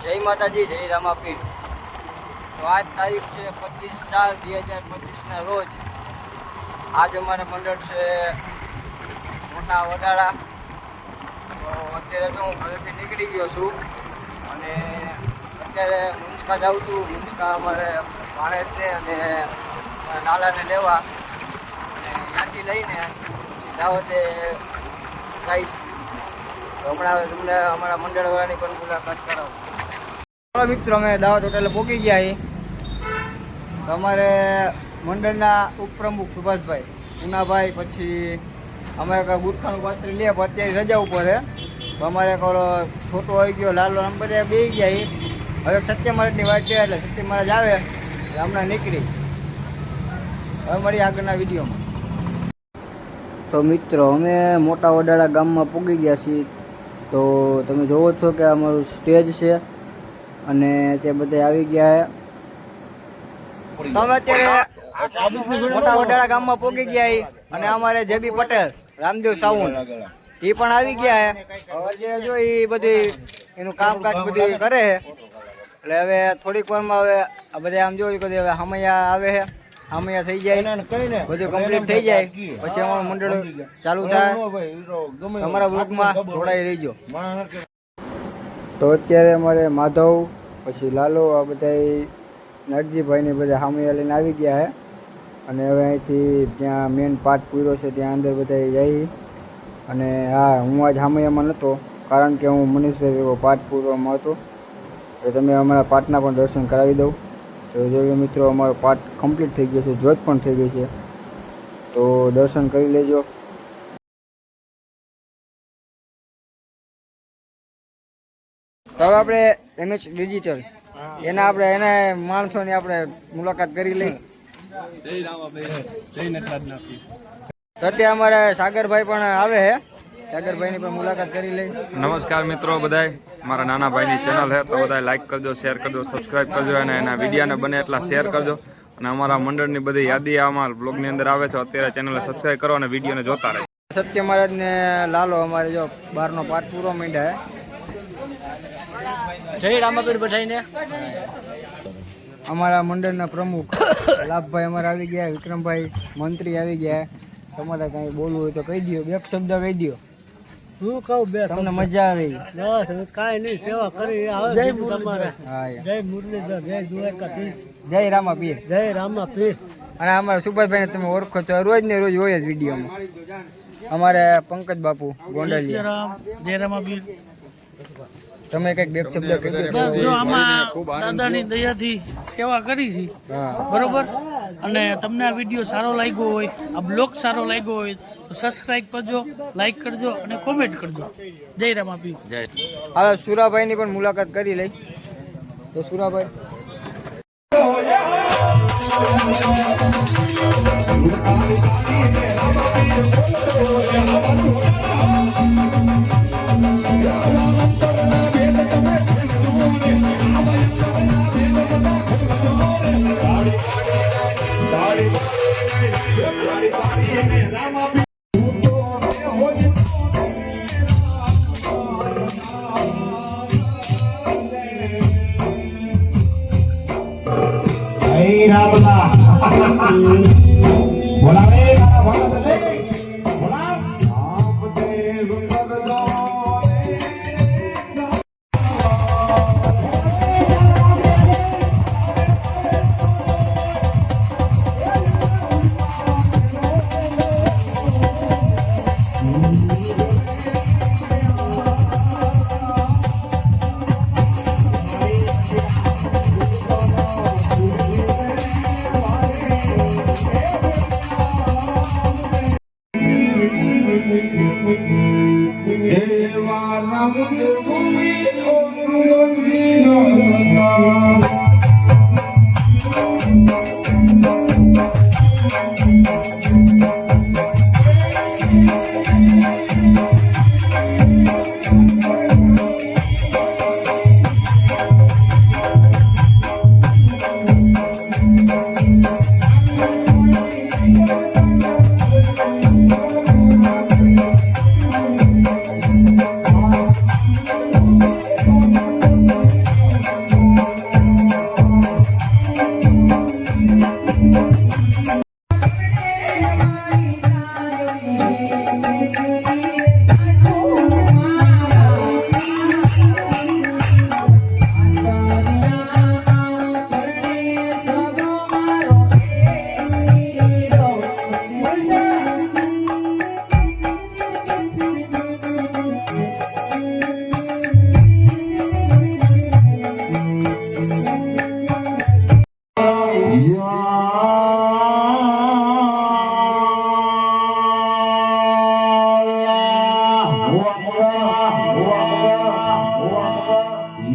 જય માતાજી, જય રામાપીર। તો આજ તારીખ છે 25/4/2025ના રોજ। આજ અમારે મંડળ છે મોટા વડાળા। તો અત્યારે તો હું ઘરેથી નીકળી ગયો છું અને અત્યારે મુંજકા જાઉં છું। મુંજકા અમારે ભાણે છે અને નાલાને લેવા અને ત્યાંથી લઈને દાવતે જઈશ। હમણાં તમને અમારા મંડળવાળાની પણ મુલાકાત કરાવું। મિત્રો, અમે દાવત હોટલે પહોંચી ગયા છીએ। તો અમારે મંડળના ઉપપ્રમુખ સુભાષભાઈ, ઉનાભાઈ, પછી અમારે કાંઈ ગુટખાનું પાત્ર લે અત્યારે રજા ઉપર છે। તો અમારે કોલો છોટો આવી ગયો, લાલો નંબર બે ગયા છીએ। હવે સત્ય મહારાજની વાત છે એટલે સત્ય મહારાજ આવે એટલે હમણાં નીકળી। હવે મળી આગળના વિડીયોમાં। તો મિત્રો, અમે મોટા વડાળા ગામમાં પૂગી ગયા છીએ। તો તમે જોવો છો કે અમારું સ્ટેજ છે અને તે બધા આવી ગયા છે। તમે અત્યારે મોટા વડાળા ગામમાં પહોંચી ગયા છે અને અમારે જેબી પટેલ, રામદેવ સાઉન્ડ એ પણ આવી ગયા છે। હવે જો એ બધી એનું કામકાજ બધું કરે છે એટલે હવે થોડીક વારમાં હવે આ બધા આમ જોયું કે હવે હમૈયા આવે છે, હમૈયા થઈ જાય, બધું કમ્પ્લીટ થઈ જાય પછી અમારું મંડળ ચાલુ થાય। અમારા બ્લોગમાં જોડાઈ રહીજો। તો અત્યારે અમારે માધવ, પછી લાલો, આ બધા નરજીભાઈને બધા હામૈયા લઈને આવી ગયા છે અને હવે અહીંથી ત્યાં મેન પાર્ટ પૂરો છે ત્યાં અંદર બધા જઈ। અને હા, હું આજ હામૈયામાં નહોતો કારણ કે હું મનીષભાઈ ભેગો પાર્ટ પૂરવામાં હતો। તો તમે અમારા પાર્ટના પણ દર્શન કરાવી દઉં। તો જોઈએ મિત્રો, અમારો પાર્ટ કમ્પ્લીટ થઈ ગયો છે, જોત પણ થઈ ગઈ છે, તો દર્શન કરી લેજો। તો હવે આપણે એમએચ ડિજિટલ એના માણસોની આપણે મુલાકાત કરી લઈ। તો અત્યારે અમારા સાગરભાઈ પણ આવે છે, સાગરભાઈની પણ મુલાકાત કરી લઈ। નમસ્કાર મિત્રો, બધાય મારા નાના ભાઈની ચેનલ છે તો બધા લાઈક કરજો, શેર કરજો, સબસ્ક્રાઇબ કરજો અને એના વિડીયોને બને એટલા શેર કરજો। અને અમારા મંડળની બધી યાદી અમારા બ્લોગની અંદર આવે છે, અત્યારે ચેનલને સબસ્ક્રાઇબ કરો અને વિડીયોને જોતા રહે। સત્ય મહારાજ ને લાલો અમારે જો બહારનો પાઠ પૂરો માંડ્યા છે। જય રામાપીર બધાઈને। અમારા મંડળના પ્રમુખ લાભભાઈ અમારા આવી ગયા, વિક્રમભાઈ મંત્રી આવી ગયા। તમારે કાંઈ બોલવું હોય તો કહી દો, બે શબ્દ કહી દો। હું કહું બે તમને મજા આવી? બસ કાંઈ નહીં, સેવા કરી આવે તમારે। જય મુરલીધર, જય દ્વારકાધીશ, જય રામાપીર, જય રામાપીર। અને અમારા સુભાષભાઈને તમે ઓળખો છો, રોજ ને રોજ હોય જ વિડીયોમાં। અમારે પંકજ બાપુ ગોંડલિયા, જય રામાપીર। તમે કઈક બે શબ્દ કહી દો। બસ જો આમાં દાદાની દયાથી સેવા કરી છે, બરોબર। અને તમને આ વિડીયો સારો લાગ્યો હોય, આ બ્લોગ સારો લાગ્યો હોય તો સબસ્ક્રાઇબ કરજો, લાઈક કરજો અને કોમેન્ટ કરજો। જય રામાપીર, જય। હાલો, સુરાભાઈની પણ મુલાકાત કરી લઈ। તો સુરાભાઈ,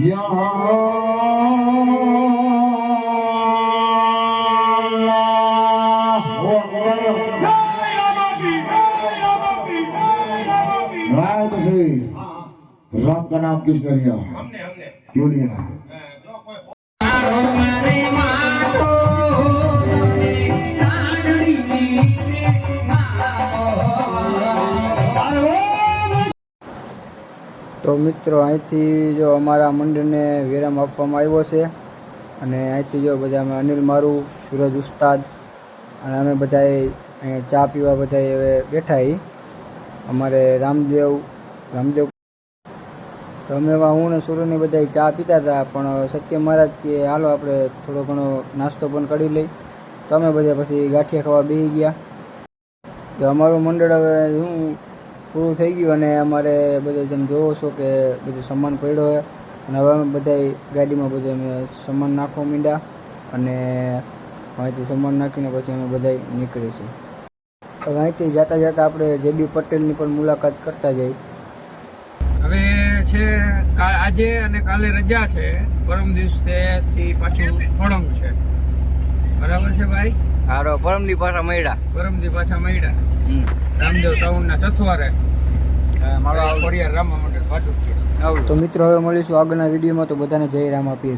राय तो सही राम का नाम किसने लिया? क्यों लिया? તો મિત્રો અહીંથી જો અમારા મંડળને વિરામ આપવામાં આવ્યો છે અને અહીંથી જો બધા અમે અનિલ મારું, સૂરજ ઉસ્તાદ અને અમે બધાએ અહીંયા ચા પીવા બધાએ હવે બેઠા છીએ. અમારે રામદેવ તો અમે હું ને સૂરજને બધાએ ચા પીતા હતા, પણ સત્ય મહારાજ કે હાલો આપણે થોડો ઘણો નાસ્તો પણ કરી લઈ. તો અમે બધા પછી ગાંઠિયા ખાવા બેસી ગયા. તો અમારું મંડળ હવે શું પૂરું થઈ ગયું અને અમારે બધા તમે જોવો છો કે બધું સામાન પડ્યો હોય અને હવે અમે બધા ગાડીમાં બધા અમે સામાન નાખવા માંડ્યા અને અહીંથી સામાન નાખીને પછી અમે બધા નીકળીશું. હવે અહીંથી જતાં જતાં આપણે જેબી પટેલની પણ મુલાકાત કરતા જઈએ. હવે છે આજે અને કાલે રજા છે, પરમ દિવસેથી પાછું ખોડંગ છે. બરાબર છે ભાઈ? હારો પરમદી પાછા મળ્યા. પરમદી પાછા મળ્યા રામદેવ સાઉન્ડના સથવારે મારો ખોડિયાર રામા મંડળ ભાડું. તો મિત્રો હવે મળીશું આગળના વિડીયોમાં. તો બધાને જય રામા પીર.